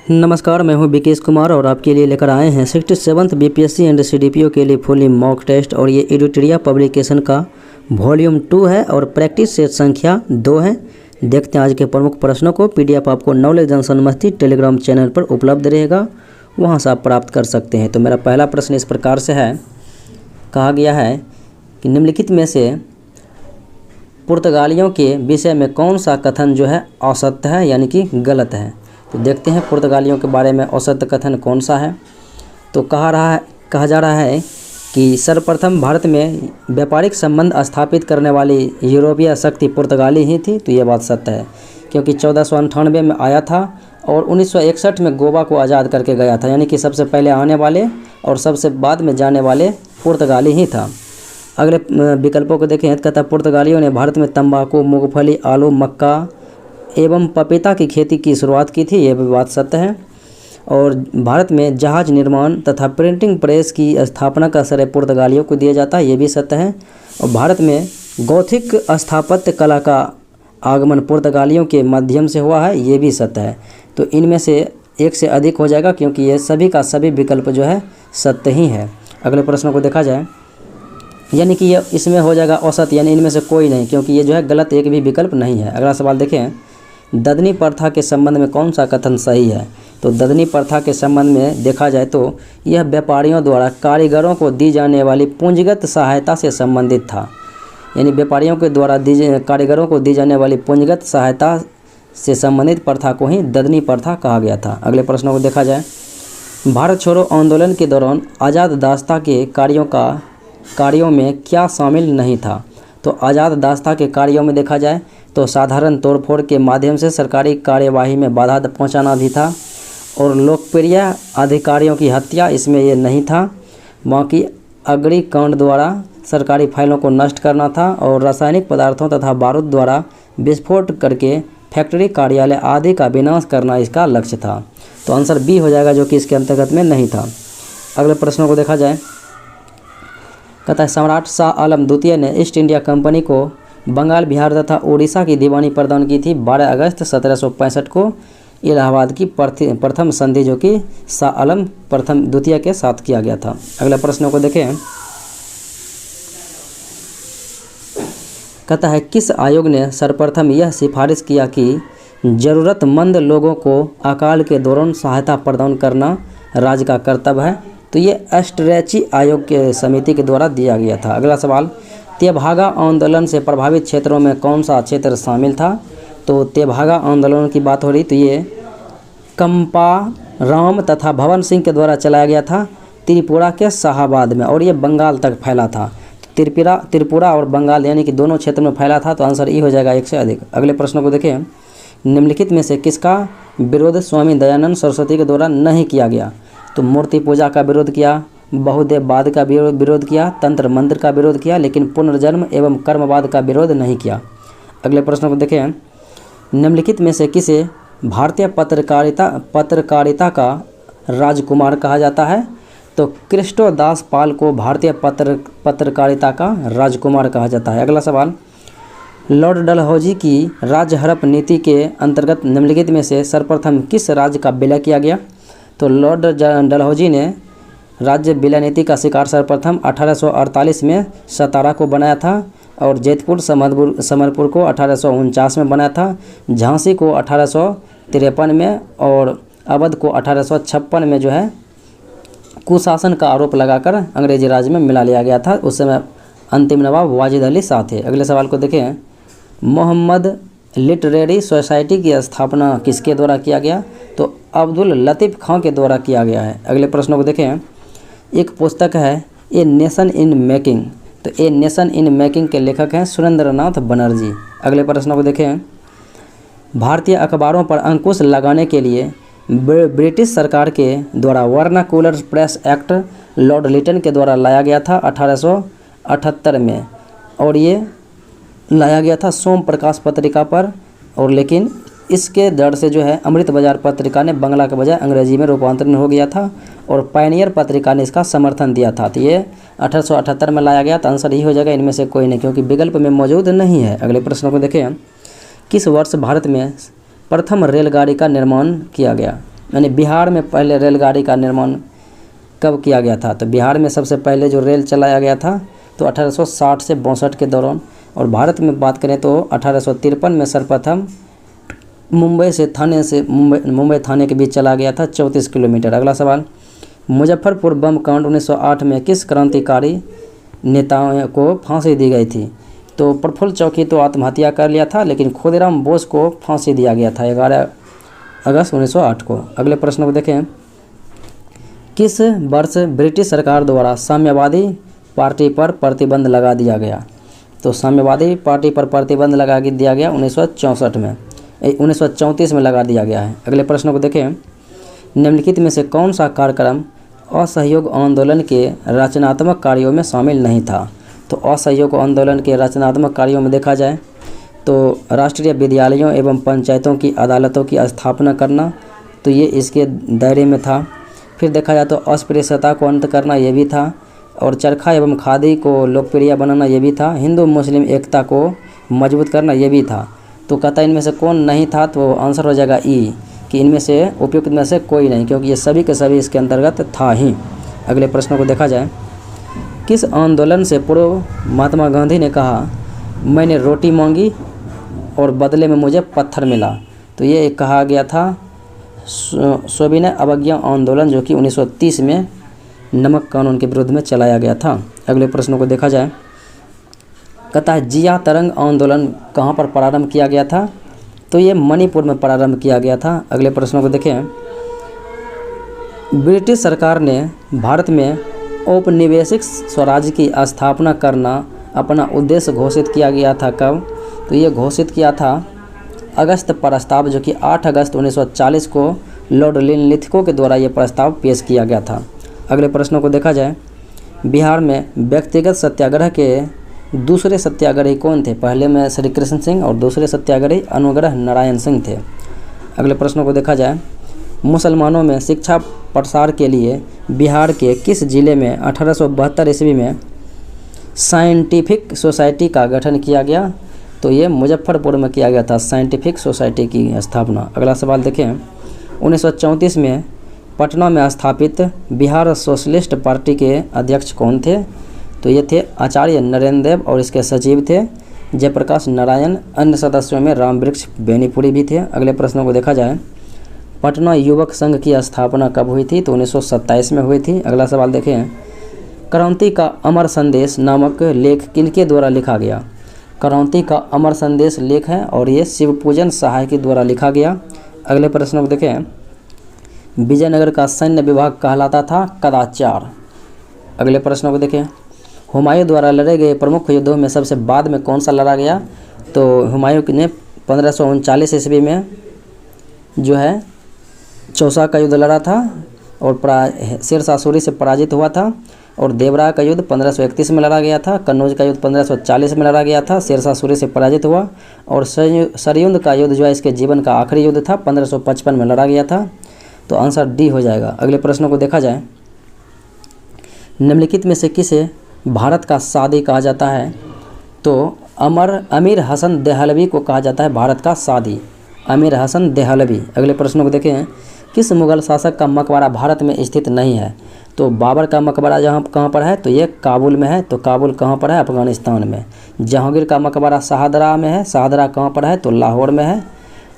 नमस्कार, मैं हूं विकेश कुमार और आपके लिए लेकर आए हैं 67th बीपीएससी एंड सीडीपीओ के लिए फुली मॉक टेस्ट। और ये एडिटोरिया पब्लिकेशन का वॉल्यूम 2 है और प्रैक्टिस सेट संख्या 2 है। देखते हैं आज के प्रमुख प्रश्नों को। पीडीएफ आपको नॉलेज जंक्शन मस्ती टेलीग्राम चैनल पर उपलब्ध रहेगा, वहाँ से आप प्राप्त कर सकते हैं। तो मेरा पहला प्रश्न इस प्रकार से है, कहा गया है कि निम्नलिखित में से पुर्तगालियों के विषय में कौन सा कथन जो है असत्य है यानी कि गलत है। तो देखते हैं पुर्तगालियों के बारे में असत्य कथन कौन सा है। तो कहा जा रहा है कि सर्वप्रथम भारत में व्यापारिक संबंध स्थापित करने वाली यूरोपीय शक्ति पुर्तगाली ही थी। तो ये बात सत्य है, क्योंकि 1498 में आया था और 1961 में गोवा को आज़ाद करके गया था। यानी कि सबसे पहले आने वाले और सबसे बाद में जाने वाले पुर्तगाली ही था। अगले विकल्पों को देखें। कहता है पुर्तगालियों ने भारत में तंबाकू, मूंगफली, आलू, मक्का एवं पपीता की खेती की शुरुआत की थी। यह भी बात सत्य है। और भारत में जहाज निर्माण तथा प्रिंटिंग प्रेस की स्थापना का श्रेय पुर्तगालियों को दिया जाता है। ये भी सत्य है। और भारत में गौथिक स्थापत्य कला का आगमन पुर्तगालियों के माध्यम से हुआ है। ये भी सत्य है। तो इनमें से एक से अधिक हो जाएगा, क्योंकि ये सभी का सभी विकल्प जो है सत्य ही है। अगले प्रश्न को देखा जाए, यानी कि ये इसमें हो जाएगा असत्य, यानी इनमें से कोई नहीं, क्योंकि ये जो है गलत एक भी विकल्प नहीं है। अगला सवाल देखें, ददनी प्रथा के संबंध में कौन सा कथन सही है। तो ददनी प्रथा के संबंध में देखा जाए तो यह व्यापारियों द्वारा कारीगरों को दी जाने वाली पूंजीगत सहायता से संबंधित था। यानी व्यापारियों के द्वारा कारीगरों को दी जाने वाली पूंजीगत सहायता से संबंधित प्रथा को ही ददनी प्रथा कहा गया था। अगले प्रश्नों को देखा जाए, भारत छोड़ो आंदोलन के दौरान आज़ाद दास्ता के कार्यों में क्या शामिल नहीं था। तो आज़ाद दास्ता के कार्यों में देखा जाए तो साधारण तोड़फोड़ के माध्यम से सरकारी कार्यवाही में बाधा पहुंचाना भी था, और लोकप्रिय अधिकारियों की हत्या इसमें ये नहीं था। बाकी अग्निकांड द्वारा सरकारी फाइलों को नष्ट करना था, और रासायनिक पदार्थों तथा बारूद द्वारा विस्फोट करके फैक्ट्री, कार्यालय आदि का विनाश करना इसका लक्ष्य था। तो आंसर बी हो जाएगा, जो कि इसके अंतर्गत में नहीं था। अगले प्रश्नों को देखा जाए, कहता है सम्राट शाह आलम द्वितीय ने ईस्ट इंडिया कंपनी को बंगाल, बिहार तथा उड़ीसा की दीवानी प्रदान की थी 12 अगस्त 1765 को इलाहाबाद की प्रथम संधि, जो कि शाह आलम द्वितीय के साथ किया गया था। अगले प्रश्नों को देखें। कहता है किस आयोग ने सर्वप्रथम यह सिफारिश किया कि ज़रूरतमंद लोगों को अकाल के दौरान सहायता प्रदान करना राज्य का कर्तव्य है। तो ये एस्ट्रेची आयोग के समिति के द्वारा दिया गया था। अगला सवाल, तेभागा आंदोलन से प्रभावित क्षेत्रों में कौन सा क्षेत्र शामिल था। तो तेभागा आंदोलन की बात हो रही, तो ये कंपाराम तथा भवन सिंह के द्वारा चलाया गया था त्रिपुरा के शाहाबाद में, और ये बंगाल तक फैला था। त्रिपुरा और बंगाल यानी कि दोनों क्षेत्र में फैला था। तो आंसर ई हो जाएगा, एक से अधिक। अगले प्रश्नों को देखें, निम्नलिखित में से किसका विरोध स्वामी दयानंद सरस्वती के द्वारा नहीं किया गया। तो मूर्ति पूजा का विरोध किया, बहुदेववाद का विरोध किया, तंत्र मंत्र का विरोध किया, लेकिन पुनर्जन्म एवं कर्मवाद का विरोध नहीं किया। अगले प्रश्न को देखें, निम्नलिखित में से किसे भारतीय पत्रकारिता का राजकुमार कहा जाता है। तो कृष्णदास पाल को भारतीय पत्रकारिता का राजकुमार कहा जाता है। अगला सवाल, लॉर्ड डलहौजी की राज्य हड़प नीति के अंतर्गत निम्नलिखित में से सर्वप्रथम किस राज्य का विलय किया गया। तो लॉर्ड डलहौजी ने राज्य विलय नीति का शिकार सर्वप्रथम 1848 में सतारा को बनाया था, और जैतपुर समरपुर को 1849 में बनाया था, झांसी को 1853 में, और अवध को 1856 में जो है कुशासन का आरोप लगाकर अंग्रेजी राज में मिला लिया गया था। उस समय अंतिम नवाब वाजिद अली शाह थे। अगले सवाल को देखें, मोहम्मद लिटरेरी सोसाइटी की स्थापना किसके द्वारा किया गया। तो अब्दुल लतीफ़ खां के द्वारा किया गया है। अगले प्रश्नों को देखें, एक पुस्तक है ए नेशन इन मेकिंग। तो ए नेशन इन मेकिंग के लेखक हैं सुरेंद्रनाथ बनर्जी। अगले प्रश्नों को देखें, भारतीय अखबारों पर अंकुश लगाने के लिए ब्रिटिश सरकार के द्वारा vernacular press act Lord Lytton के द्वारा लाया गया था 1878 में, और ये लाया गया था सोम प्रकाश पत्रिका पर, और लेकिन इसके दर से जो है अमृत बाजार पत्रिका ने बंगला के बजाय अंग्रेजी में रूपांतरण हो गया था, और पायनियर पत्रिका ने इसका समर्थन दिया था। तो ये 1878 में लाया गया। तो आंसर ही हो जाएगा, इनमें से कोई नहीं, क्योंकि विकल्प में मौजूद नहीं है। अगले प्रश्नों को देखें, किस वर्ष भारत में प्रथम रेलगाड़ी का निर्माण किया गया। यानी बिहार में पहले रेलगाड़ी का निर्माण कब किया गया था? तो बिहार में सबसे पहले जो रेल चलाया गया था तो 1860 से 62 के दौरान। और भारत में बात करें तो 1853 में सर्वप्रथम मुंबई थाने के बीच चला गया था 34 किलोमीटर। अगला सवाल, मुजफ्फरपुर बम कांड 1908 में किस क्रांतिकारी नेताओं को फांसी दी गई थी? तो प्रफुल्ल चौकी तो आत्महत्या कर लिया था, लेकिन खुदीराम बोस को फांसी दिया गया था 11 अगस्त 1908 को। अगले प्रश्न को देखें, किस वर्ष ब्रिटिश सरकार द्वारा साम्यवादी पार्टी पर प्रतिबंध लगा दिया गया? तो साम्यवादी पार्टी पर प्रतिबंध लगा दिया गया 1964 में, 1934 में लगा दिया गया है। अगले प्रश्न को देखें, निम्नलिखित में से कौन सा कार्यक्रम असहयोग आंदोलन के रचनात्मक कार्यों में शामिल नहीं था? तो असहयोग आंदोलन के रचनात्मक कार्यों में देखा जाए तो राष्ट्रीय विद्यालयों एवं पंचायतों की अदालतों की स्थापना करना, तो ये इसके दायरे में था। फिर देखा जाए तो अस्पृश्यता को अंत करना, ये भी था। और चरखा एवं खादी को लोकप्रिय बनाना, ये भी था। हिंदू मुस्लिम एकता को मजबूत करना, ये भी था। तो कहता है इनमें से कौन नहीं था? तो आंसर हो जाएगा ई, कि इनमें से उपयुक्त में से कोई नहीं, क्योंकि ये सभी के सभी इसके अंतर्गत था ही। अगले प्रश्न को देखा जाए, किस आंदोलन से पूर्व महात्मा गांधी ने कहा मैंने रोटी मांगी और बदले में मुझे पत्थर मिला? तो ये कहा गया था सविनय अवज्ञा आंदोलन, जो कि 1930 में नमक कानून के विरुद्ध में चलाया गया था। अगले प्रश्नों को देखा जाए, कहता है जिया तरंग आंदोलन कहाँ पर प्रारंभ किया गया था? तो ये मणिपुर में प्रारंभ किया गया था। अगले प्रश्नों को देखें, ब्रिटिश सरकार ने भारत में औपनिवेशिक स्वराज की स्थापना करना अपना उद्देश्य घोषित किया गया था कब? तो ये घोषित किया था अगस्त प्रस्ताव, जो कि 8 अगस्त 1940 को लॉर्ड लिनलिथगो के द्वारा ये प्रस्ताव पेश किया गया था। अगले प्रश्नों को देखा जाए, बिहार में व्यक्तिगत सत्याग्रह के दूसरे सत्याग्रही कौन थे? पहले में श्री कृष्ण सिंह और दूसरे सत्याग्रही अनुग्रह नारायण सिंह थे। अगले प्रश्नों को देखा जाए, मुसलमानों में शिक्षा प्रसार के लिए बिहार के किस जिले में 1872 ईस्वी में साइंटिफिक सोसाइटी का गठन किया गया? तो ये मुजफ्फरपुर में किया गया था साइंटिफिक सोसाइटी की स्थापना। अगला सवाल देखें, 1934 में पटना में स्थापित बिहार सोशलिस्ट पार्टी के अध्यक्ष कौन थे? तो ये थे आचार्य नरेंद्र देव और इसके सचिव थे जयप्रकाश नारायण। अन्य सदस्यों में रामवृक्ष बेनीपुरी भी थे। अगले प्रश्नों को देखा जाए, पटना युवक संघ की स्थापना कब हुई थी? तो 1927 में हुई थी। अगला सवाल देखें, क्रांति का अमर संदेश नामक लेख किनके द्वारा लिखा गया? क्रांति का अमर संदेश लेख है और ये शिवपूजन सहाय के द्वारा लिखा गया। अगले प्रश्नों को देखें, विजयनगर का सैन्य विभाग कहलाता था कदाचार। अगले प्रश्नों को देखें, हुमायूं द्वारा लड़े गए प्रमुख युद्धों में सबसे बाद में कौन सा लड़ा गया? तो हुमायूं ने 1539 ईस्वी में जो है चौसा का युद्ध लड़ा था और शेरशाह सूरी से पराजित हुआ था। और देवरा का युद्ध 1531 में लड़ा गया था। कन्नौज का युद्ध 1540 में लड़ा गया था, शेरशाह सूरी से पराजित हुआ। और सरयुंद का युद्ध जो है इसके जीवन का आखिरी युद्ध था, 1555 में लड़ा गया था। तो आंसर डी हो जाएगा। अगले प्रश्नों को देखा जाए, निम्नलिखित में से किसे भारत का सादी कहा जाता है? तो अमीर हसन देहलवी को कहा जाता है भारत का सादी, अमीर हसन देहलवी। अगले प्रश्नों को देखें, किस मुगल शासक का मकबरा भारत में स्थित नहीं है? तो बाबर का मकबरा कहाँ पर है? तो ये काबुल में है। तो काबुल कहाँ पर है? अफगानिस्तान में। जहांगीर का मकबरा शाहदरा में है। शाहदरा कहाँ पर है? तो लाहौर में है।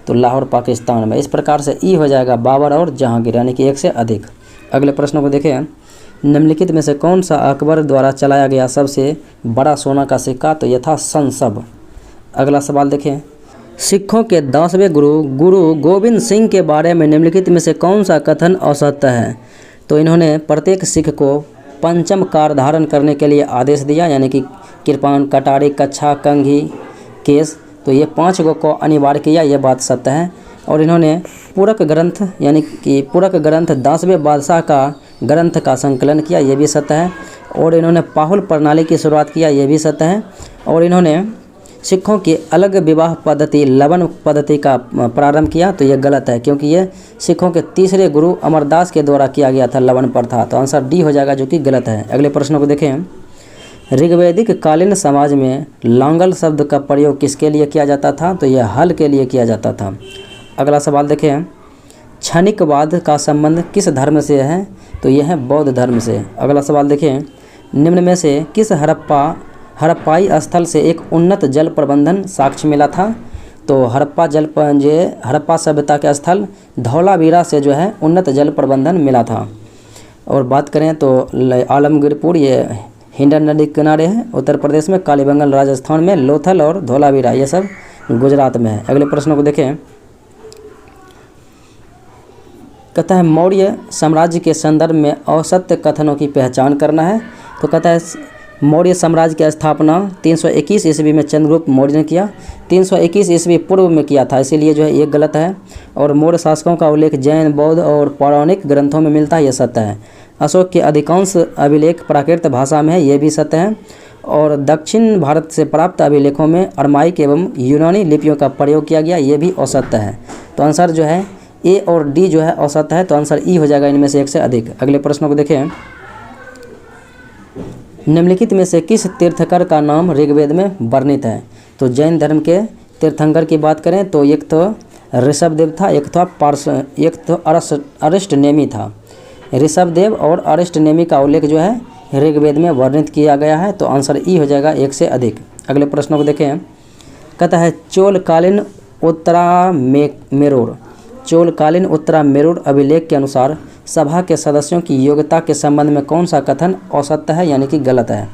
तो लाहौर पाकिस्तान में। इस प्रकार से ई हो जाएगा बाबर और जहांगीर, यानी कि एक से अधिक। अगले प्रश्नों को देखें, निम्नलिखित में से कौन सा अकबर द्वारा चलाया गया सबसे बड़ा सोना का सिक्का? तो यह था संसब। अगला सवाल देखें, सिखों के 10वें गुरु गोविंद सिंह के बारे में निम्नलिखित में से कौन सा कथन असत्य है? तो इन्होंने प्रत्येक सिख को पंचम कार धारण करने के लिए आदेश दिया, यानी कि कृपान, कटारी, कच्छा, कंघी, केस। तो ये 5 को अनिवार्य किया, यह बात सत्य है। और इन्होंने पूरक ग्रंथ, यानी कि पूरक ग्रंथ 10वें बादशाह का ग्रंथ का संकलन किया, यह भी सत्य है। और इन्होंने पाहुल प्रणाली की शुरुआत किया, यह भी सत्य है। और इन्होंने सिखों की अलग विवाह पद्धति लवन पद्धति का प्रारंभ किया, तो यह गलत है, क्योंकि यह सिखों के तीसरे गुरु अमरदास के द्वारा किया गया था लवन प्रथा। तो आंसर डी हो जाएगा, जो कि गलत है। अगले प्रश्नों को देखें, ऋग्वैदिक कालीन समाज में लांगल शब्द का प्रयोग किसके लिए किया जाता था? तो यह हल के लिए किया जाता था। अगला सवाल देखें, क्षणिकवाद का संबंध किस धर्म से है? तो यह है बौद्ध धर्म से। अगला सवाल देखिए, निम्न में से किस हड़प्पाई स्थल से एक उन्नत जल प्रबंधन साक्ष्य मिला था? तो हड़प्पा सभ्यता के स्थल धौलावीरा से जो है उन्नत जल प्रबंधन मिला था। और बात करें तो आलमगीरपुर, ये हिंडन नदी के किनारे है, उत्तर प्रदेश में, कालीबंगन राजस्थान में, लोथल और धौलावीरा ये सब गुजरात में है। अगले प्रश्न को देखें, कहता है मौर्य साम्राज्य के संदर्भ में असत्य कथनों की पहचान करना है। तो कहता है मौर्य साम्राज्य की स्थापना 321 ईस्वी में चंद्रगुप्त मौर्य ने किया, 321 ईस्वी पूर्व में किया था, इसीलिए जो है ये गलत है। और मौर्य शासकों का उल्लेख जैन, बौद्ध और पौराणिक ग्रंथों में मिलता है, यह सत्य है। अशोक के अधिकांश अभिलेख प्राकृत भाषा में है, ये भी सत्य है। और दक्षिण भारत से प्राप्त अभिलेखों में अरमाइक एवं यूनानी लिपियों का प्रयोग किया गया, ये भी असत्य है। तो आंसर जो है ए और डी जो है असत्य है, तो आंसर ई हो जाएगा इनमें से एक से अधिक। अगले प्रश्न को देखें, निम्नलिखित में से किस तीर्थंकर का नाम ऋग्वेद में वर्णित है? तो जैन धर्म के तीर्थंकर की बात करें तो एक तो ऋषभदेव था, एक तो अरिष्टनेमी था। ऋषभदेव और अरिष्टनेमी का उल्लेख जो है ऋग्वेद में वर्णित किया गया है, तो आंसर ई हो जाएगा एक से अधिक। अगले प्रश्न को देखें, कहता है चोलकालीन उत्तरा मेरुर अभिलेख के अनुसार सभा के सदस्यों की योग्यता के संबंध में कौन सा कथन असत्य है यानी कि गलत है?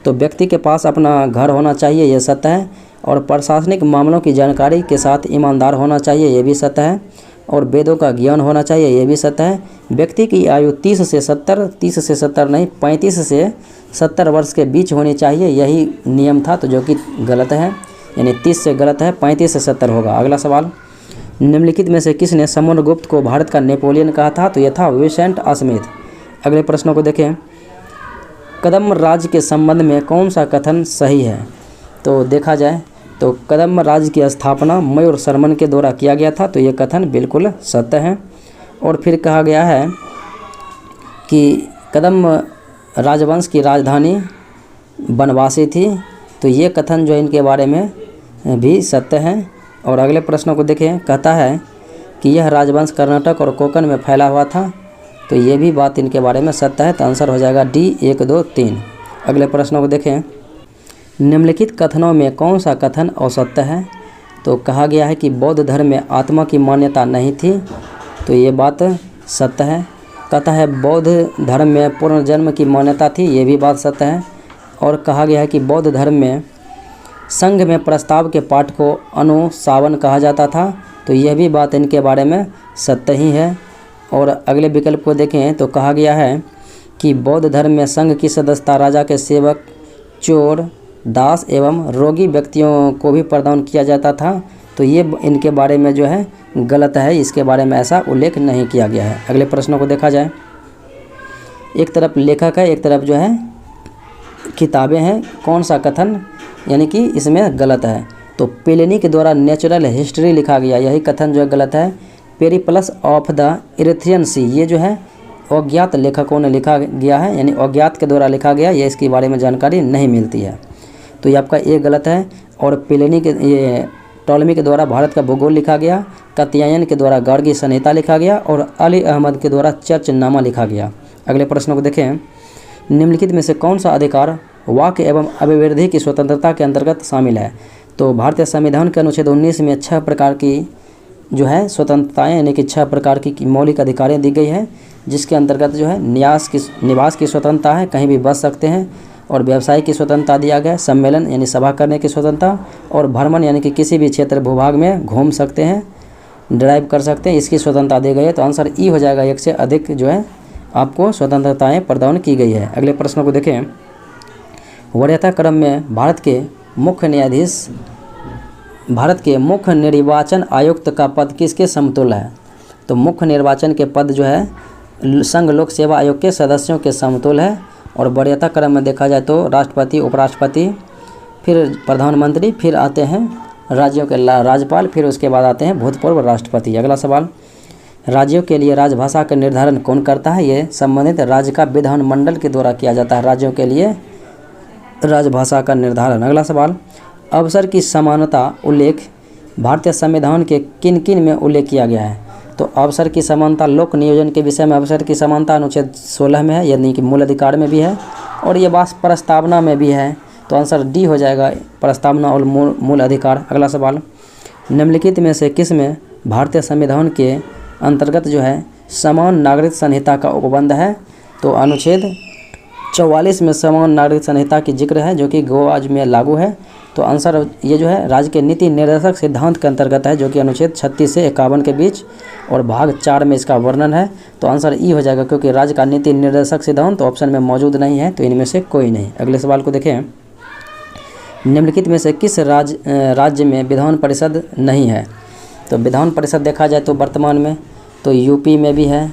तो व्यक्ति के पास अपना घर होना चाहिए, यह सत्य है। और प्रशासनिक मामलों की जानकारी के साथ ईमानदार होना चाहिए, यह भी सत्य है। और वेदों का ज्ञान होना चाहिए, यह भी सत्य है। व्यक्ति की आयु 30 से 70 वर्ष के बीच होनी चाहिए, यही नियम था, तो जो कि गलत है, यानी 30 से गलत है, 35 से 70 होगा। अगला सवाल, निम्नलिखित में से किसने समुद्रगुप्त को भारत का नेपोलियन कहा था? तो यह था विसेंट स्मिथ। अगले प्रश्नों को देखें, कदम्ब राज्य के संबंध में कौन सा कथन सही है? तो देखा जाए तो कदम्ब राज्य की स्थापना मयूर शर्मन के द्वारा किया गया था, तो ये कथन बिल्कुल सत्य है। और फिर कहा गया है कि कदम्ब राजवंश की राजधानी बनवासी थी, तो ये कथन जो इनके बारे में भी सत्य है। और अगले प्रश्नों को देखें, कहता है कि यह राजवंश कर्नाटक और कोंकण में फैला हुआ था, तो ये भी बात इनके बारे में सत्य है, तो आंसर हो जाएगा डी 1, 2, 3। अगले प्रश्नों को देखें, निम्नलिखित कथनों में कौन सा कथन असत्य है? तो कहा गया है कि बौद्ध धर्म में आत्मा की मान्यता नहीं थी, तो ये बात सत्य है। कहता है बौद्ध धर्म में पुनर्जन्म की मान्यता थी, ये भी बात सत्य है। और कहा गया है कि बौद्ध धर्म में संघ में प्रस्ताव के पाठ को अनुशासन कहा जाता था, तो यह भी बात इनके बारे में सत्य ही है। और अगले विकल्प को देखें तो कहा गया है कि बौद्ध धर्म में संघ की सदस्यता राजा के सेवक, चोर, दास एवं रोगी व्यक्तियों को भी प्रदान किया जाता था, तो ये इनके बारे में जो है गलत है, इसके बारे में ऐसा उल्लेख नहीं किया गया है। अगले प्रश्नों को देखा जाए, एक तरफ लेखक है, एक तरफ जो है किताबें हैं, कौन सा कथन यानी कि इसमें गलत है? तो प्लिनी के द्वारा नेचुरल हिस्ट्री लिखा गया, यही कथन जो है गलत है। पेरिप्लस ऑफ द इरिथ्रियन सी, ये जो है अज्ञात लेखकों ने लिखा गया है, यानी अज्ञात के द्वारा लिखा गया, ये इसके बारे में जानकारी नहीं मिलती है, तो ये आपका ये गलत है। और प्लिनी के ये टॉलमी के द्वारा भारत का भूगोल लिखा गया, कात्यायन के द्वारा गार्गी संहिता लिखा गया और अली अहमद के द्वारा चर्चनामा लिखा गया। अगले प्रश्नों को देखें, निम्नलिखित में से कौन सा अधिकार वाक्य एवं अभिव्यक्ति की स्वतंत्रता के अंतर्गत शामिल है? तो भारतीय संविधान के अनुच्छेद 19 में 6 प्रकार की जो है स्वतंत्रताएं यानी कि 6 प्रकार की मौलिक अधिकारें दी गई है, जिसके अंतर्गत जो है निवास की स्वतंत्रता है, कहीं भी बस सकते हैं। और व्यवसाय की स्वतंत्रता दिया गया, सम्मेलन यानी सभा करने की स्वतंत्रता, और भ्रमण यानी कि किसी भी क्षेत्र भूभाग में घूम सकते हैं, ड्राइव कर सकते हैं, इसकी स्वतंत्रता दी गई है, तो आंसर ई हो जाएगा। एक से अधिक जो है आपको स्वतंत्रताएं प्रदान की गई है। अगले प्रश्न को देखें, वरीयता क्रम में भारत के मुख्य निर्वाचन आयुक्त का पद किसके समतुल्य है? तो मुख्य निर्वाचन के पद जो है संघ लोक सेवा आयोग के सदस्यों के समतुल्य है। और वरीयता क्रम में देखा जाए तो राष्ट्रपति, उपराष्ट्रपति, फिर प्रधानमंत्री, फिर आते हैं राज्यों के राज्यपाल, फिर उसके बाद आते हैं भूतपूर्व राष्ट्रपति। अगला सवाल, राज्यों के लिए राजभाषा का निर्धारण कौन करता है? ये संबंधित राज्य का विधानमंडल के द्वारा किया जाता है, राज्यों के लिए राजभाषा का निर्धारण। अगला सवाल, अवसर की समानता उल्लेख भारतीय संविधान के किन किन में उल्लेख किया गया है? तो अवसर की समानता लोक नियोजन के विषय में अवसर की समानता अनुच्छेद 16 में है, यानी कि मूल अधिकार में भी है, और ये बात प्रस्तावना में भी है। तो आंसर डी हो जाएगा, प्रस्तावना और मूल अधिकार। अगला सवाल, निम्नलिखित में से किस में भारतीय संविधान के अंतर्गत जो है समान नागरिक संहिता का उपबंध है? तो अनुच्छेद 44 में समान नागरिक संहिता की जिक्र है, जो कि गोवा में लागू है। तो आंसर ये जो है राज्य के नीति निर्देशक सिद्धांत के अंतर्गत है, जो कि अनुच्छेद 36 से 51 के बीच और भाग 4 में इसका वर्णन है। तो आंसर ई हो जाएगा, क्योंकि राज्य का नीति निर्देशक सिद्धांत तो ऑप्शन में मौजूद नहीं है, तो इनमें से कोई नहीं। अगले सवाल को देखें, निम्नलिखित में से किस राज्य में विधान परिषद नहीं है? तो विधान परिषद देखा जाए तो वर्तमान में तो यूपी में भी है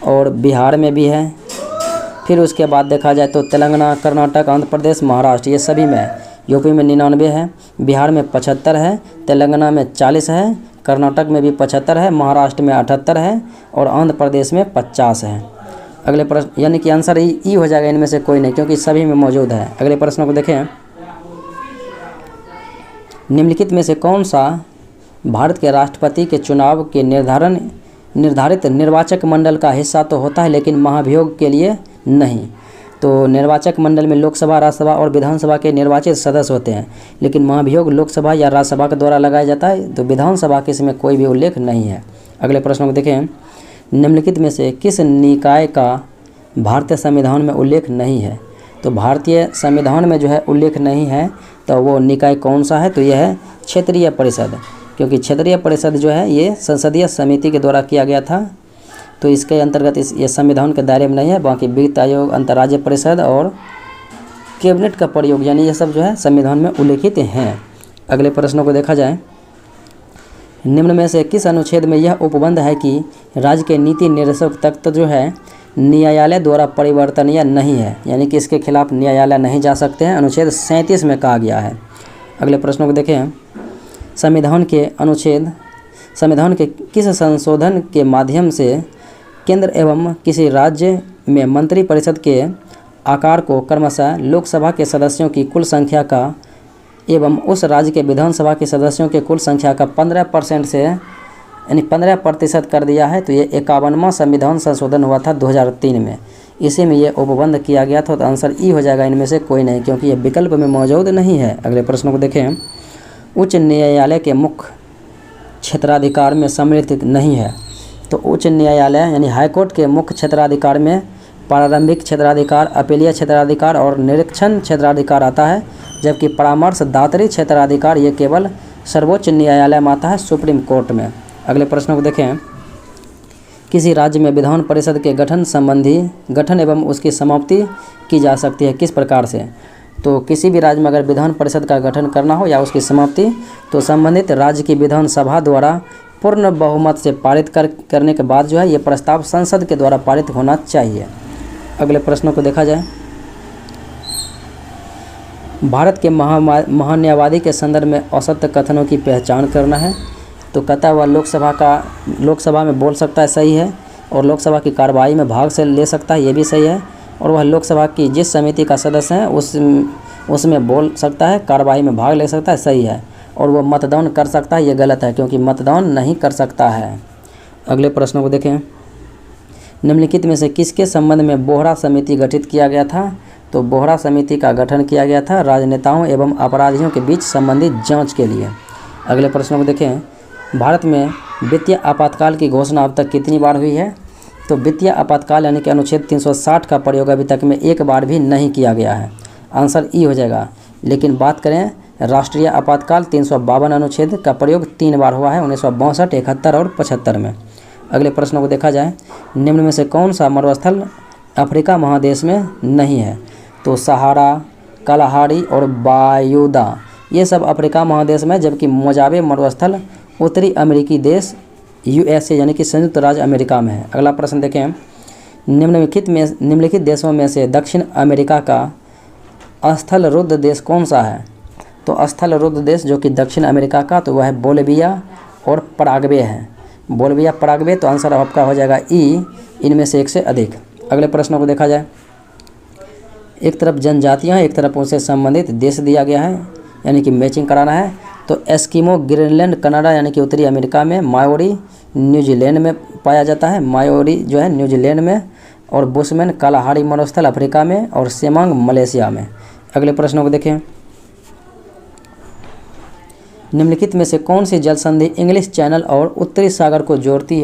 और बिहार में भी है। फिर उसके बाद देखा जाए तो तेलंगाना, कर्नाटक, आंध्र प्रदेश, महाराष्ट्र, ये सभी में है। यूपी में 99 है, बिहार में 75 है, तेलंगाना में 40 है, कर्नाटक में भी 75 है, महाराष्ट्र में 78 है और आंध्र प्रदेश में 50 है। अगले प्रश्न, यानी कि आंसर ई हो जाएगा, इनमें से कोई नहीं, क्योंकि सभी में मौजूद है। अगले प्रश्न को देखें, निम्नलिखित में से कौन सा भारत के राष्ट्रपति के चुनाव के निर्धारित निर्वाचक मंडल का हिस्सा तो होता है, लेकिन महाभियोग के लिए नहीं? तो निर्वाचक मंडल में लोकसभा, राज्यसभा और विधानसभा के निर्वाचित सदस्य होते हैं, लेकिन महाभियोग लोकसभा या राज्यसभा के द्वारा लगाया जाता है। तो विधानसभा के इसमें कोई भी उल्लेख नहीं है। अगले प्रश्न को देखें, निम्नलिखित में से किस निकाय का भारतीय संविधान में उल्लेख नहीं है? तो भारतीय संविधान में जो है उल्लेख नहीं है, तो वो निकाय कौन सा है? तो यह है क्षेत्रीय परिषद, क्योंकि क्षेत्रीय परिषद जो है ये संसदीय समिति के द्वारा किया गया था, तो इसके अंतर्गत ये संविधान के दायरे में नहीं है। बाकी वित्त आयोग, अंतर्राज्यीय परिषद और कैबिनेट का प्रयोग, यानी ये सब जो है संविधान में उल्लेखित हैं। अगले प्रश्नों को देखा जाए, निम्न में से किस अनुच्छेद में यह उपबंध है कि राज्य के नीति निर्देशक तक जो है न्यायालय द्वारा परिवर्तनीय नहीं है, यानी कि इसके खिलाफ न्यायालय नहीं जा सकते हैं? अनुच्छेद 37 में कहा गया है। अगले प्रश्नों को देखें, संविधान के किस संशोधन के माध्यम से केंद्र एवं किसी राज्य में मंत्रिपरिषद के आकार को क्रमशः लोकसभा के सदस्यों की कुल संख्या का एवं उस राज्य के विधानसभा के सदस्यों के कुल संख्या का 15% से यानी 15% कर दिया है? तो ये 51वां संविधान संशोधन हुआ था 2003 में, इसी में ये उपबंध किया गया था। तो आंसर ई हो जाएगा, इनमें से कोई नहीं, क्योंकि ये विकल्प में मौजूद नहीं है। अगले प्रश्न को देखें, उच्च न्यायालय के मुख्य क्षेत्राधिकार में सम्मिलित नहीं है? तो उच्च न्यायालय यानी हाईकोर्ट के मुख्य क्षेत्राधिकार में प्रारंभिक क्षेत्राधिकार, अपीलीय क्षेत्राधिकार और निरीक्षण क्षेत्राधिकार आता है, जबकि परामर्शदात्री क्षेत्राधिकार ये केवल सर्वोच्च न्यायालय में आता है, सुप्रीम कोर्ट में। अगले प्रश्न को देखें, किसी राज्य में विधान परिषद के गठन संबंधी गठन एवं उसकी समाप्ति की जा सकती है किस प्रकार से? तो किसी भी राज्य में अगर विधान परिषद का गठन करना हो या उसकी समाप्ति, तो संबंधित राज्य की विधानसभा द्वारा पूर्ण बहुमत से पारित करने के बाद जो है ये प्रस्ताव संसद के द्वारा पारित होना चाहिए। अगले प्रश्नों को देखा जाए, भारत के महान्यायवादी के संदर्भ में असत्य कथनों की पहचान करना है। तो कहता हुआ लोकसभा में बोल सकता है, सही है, और लोकसभा की कार्रवाई में भाग से ले सकता है, ये भी सही है, और वह लोकसभा की जिस समिति का सदस्य है उसमें बोल सकता है, कार्रवाई में भाग ले सकता है, सही है, और वह मतदान कर सकता है, ये गलत है, क्योंकि मतदान नहीं कर सकता है। अगले प्रश्नों को देखें, निम्नलिखित में से किसके संबंध में बोहरा समिति गठित किया गया था? तो बोहरा समिति का गठन किया गया था राजनेताओं एवं अपराधियों के बीच संबंधित जांच के लिए। अगले प्रश्नों को देखें, भारत में वित्तीय आपातकाल की घोषणा अब तक कितनी बार हुई है? तो वित्तीय आपातकाल यानी कि अनुच्छेद 360 का प्रयोग अभी तक में एक बार भी नहीं किया गया है। आंसर ई हो जाएगा। लेकिन बात करें राष्ट्रीय आपातकाल, 352 अनुच्छेद का प्रयोग 3 बार हुआ है, 1962, 71 और 75 में। अगले प्रश्नों को देखा जाए, निम्न में से कौन सा मरुस्थल अफ्रीका महादेश में नहीं है? तो सहारा, कलाहारी और बायुदा ये सब अफ्रीका महादेश में, जबकि मोजावे मरुस्थल उत्तरी अमेरिकी देश USA यानी कि संयुक्त राज्य अमेरिका में है। अगला प्रश्न देखें, निम्नलिखित देशों में से दक्षिण अमेरिका का स्थलरुद्ध देश कौन सा है? तो स्थलरुद्ध देश जो कि दक्षिण अमेरिका का, तो वह है बोलिविया और पराग्वे है। बोलिविया, पराग्वे, तो आंसर आपका हो जाएगा ई, इनमें से एक से अधिक। अगले प्रश्नों को देखा जाए, एक तरफ जनजातियाँ, एक तरफ उनसे संबंधित देश दिया गया है, यानी कि मैचिंग कराना है। तो एस्किमो ग्रीनलैंड कनाडा यानी कि उत्तरी अमेरिका में, माओरी न्यूजीलैंड में पाया जाता है, माओरी जो है न्यूजीलैंड में, और बुशमैन कालाहारी मरुस्थल अफ्रीका में, और सेमांग मलेशिया में। अगले प्रश्नों को देखें। निम्नलिखित में से कौन सी जल संधि इंग्लिश चैनल और उत्तरी सागर को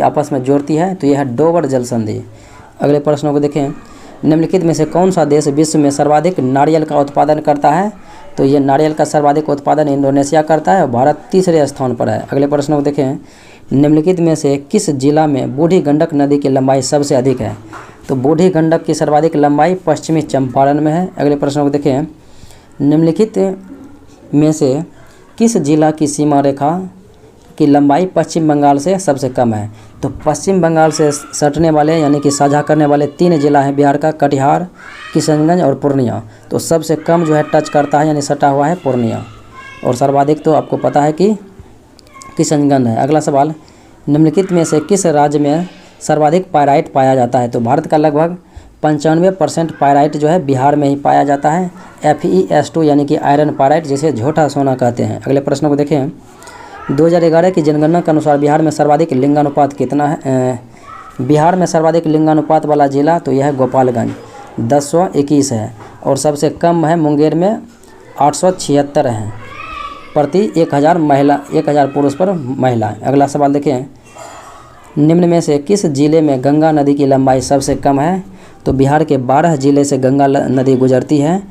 आपस में जोड़ती है? तो यह है डोवर जल संधि। अगले प्रश्नों को देखें। निम्नलिखित में से कौन सा देश विश्व में सर्वाधिक नारियल का उत्पादन करता है? तो ये नारियल का सर्वाधिक उत्पादन इंडोनेशिया करता है और भारत तीसरे स्थान पर है। अगले प्रश्नों को देखें। निम्नलिखित में से किस जिला में बूढ़ी गंडक नदी की लंबाई सबसे अधिक है? तो बूढ़ी गंडक की सर्वाधिक लंबाई पश्चिमी चंपारण में है। अगले प्रश्नों को देखें। निम्नलिखित में से किस जिला की सीमा रेखा की लंबाई पश्चिम बंगाल से सबसे कम है? तो पश्चिम बंगाल से सटने वाले यानी कि साझा करने वाले 3 जिला हैं बिहार का, कटिहार, किशनगंज और पूर्णिया। तो सबसे कम जो है टच करता है यानी सटा हुआ है पूर्णिया, और सर्वाधिक तो आपको पता है कि किशनगंज है। अगला सवाल। निम्नलिखित में से किस राज्य में सर्वाधिक पायराइट पाया जाता है? तो भारत का लगभग 95% पायराइट जो है बिहार में ही पाया जाता है। FeS2 यानी कि आयरन पायराइट, जिसे झूठा सोना कहते हैं। अगले प्रश्न को देखें। 2011 की जनगणना के अनुसार बिहार में सर्वाधिक लिंगानुपात कितना है? बिहार में सर्वाधिक लिंगानुपात वाला जिला तो यह है गोपालगंज, 1021 है, और सबसे कम है मुंगेर में 876 हैं प्रति 1000 पुरुष पर महिला। अगला सवाल देखें। निम्न में से किस जिले में गंगा नदी की लंबाई सबसे कम है? तो बिहार के 12 जिले से गंगा नदी गुजरती है,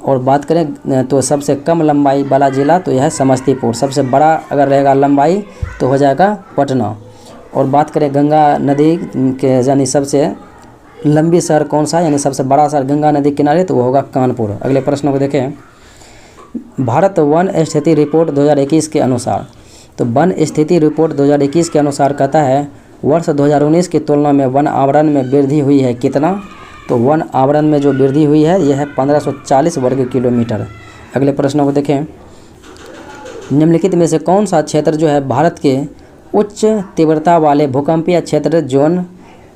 और बात करें तो सबसे कम लंबाई वाला जिला तो यह है समस्तीपुर। सबसे बड़ा अगर रहेगा लंबाई तो हो जाएगा पटना। और बात करें गंगा नदी के यानी सबसे लंबी शहर कौन सा, यानी सबसे बड़ा शहर गंगा नदी किनारे, तो वो होगा कानपुर। अगले प्रश्न को देखें। भारत वन स्थिति रिपोर्ट 2021 के अनुसार, तो वन स्थिति रिपोर्ट 2021 के अनुसार कहता है वर्ष 2019 की तुलना में वन आवरण में वृद्धि हुई है कितना? तो वन आवरण में जो वृद्धि हुई है यह है 1540 वर्ग किलोमीटर। अगले प्रश्नों को देखें। निम्नलिखित में से कौन सा क्षेत्र जो है भारत के उच्च तीव्रता वाले भूकंपीय क्षेत्र जोन